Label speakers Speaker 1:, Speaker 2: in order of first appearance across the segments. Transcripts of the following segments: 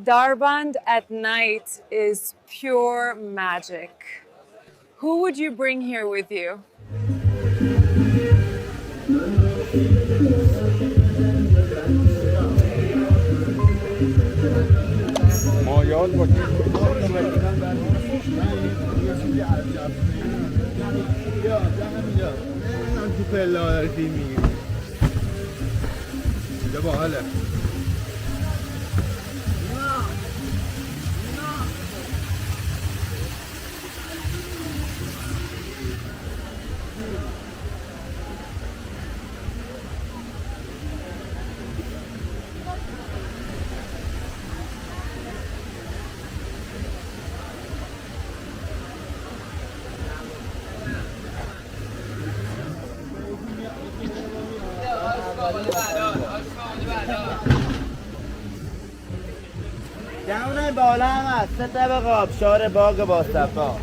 Speaker 1: Darband at night is pure magic. Who would you bring here with you?
Speaker 2: جمعونه بالا هم هست 3 طبق آبشار باغ باصفا.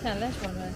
Speaker 1: کلش بالا.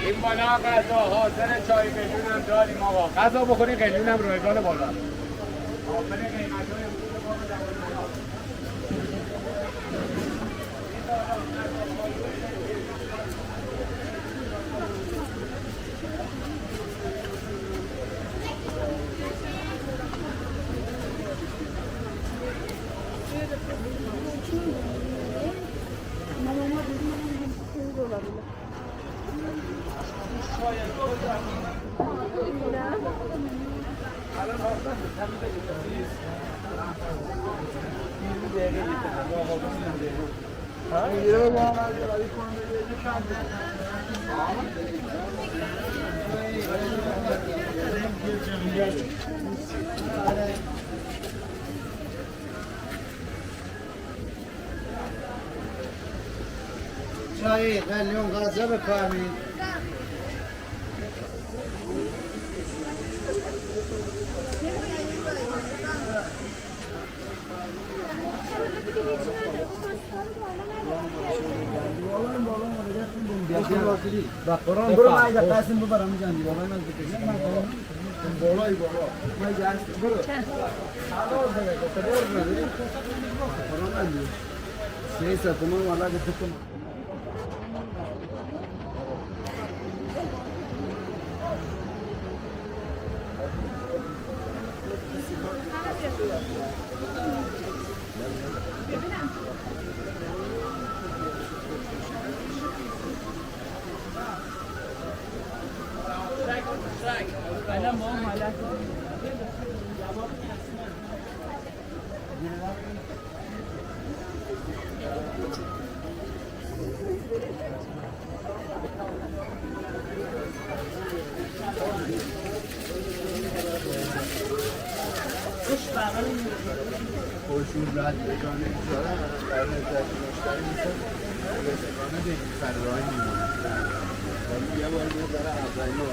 Speaker 3: این بالا غذا حاضر چای قلیون هم داریم آقا. غذا بخورین قلیون هم رایگان بالا. آفر قیمت‌های
Speaker 2: چای قلیون غذا بفرمایید.
Speaker 4: با قرآن برو من اگر قسم ببرم میگم بابا من بکشم بالای بالا من جاست برو قرآن ندی سیسا تمام والا گفتم
Speaker 3: خورشید رد بجانه میذارن در نظر مشتری میشن رسانه دیگه سر راهی میمونه یه بار میذاره اولین رو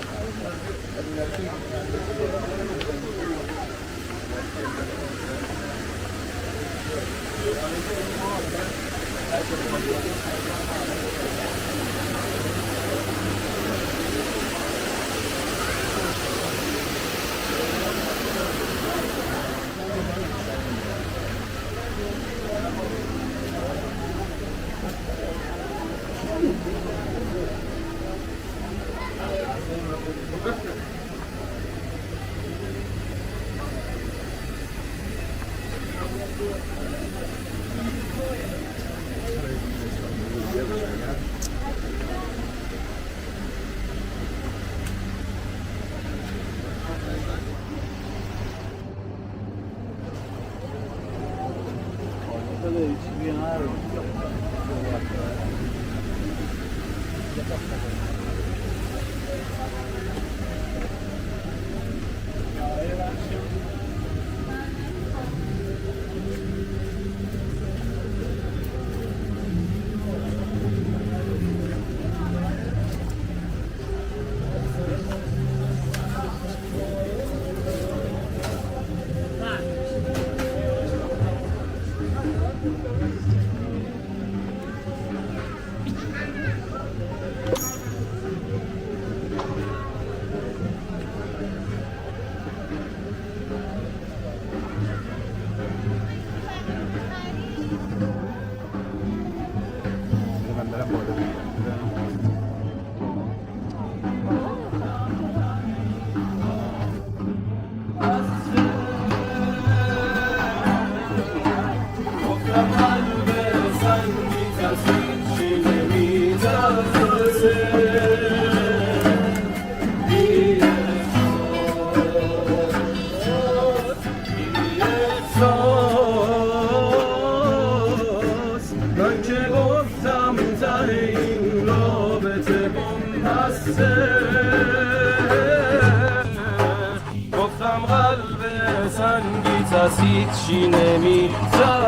Speaker 5: گفتم قلب سنگی تسید چی نمی‌ذاره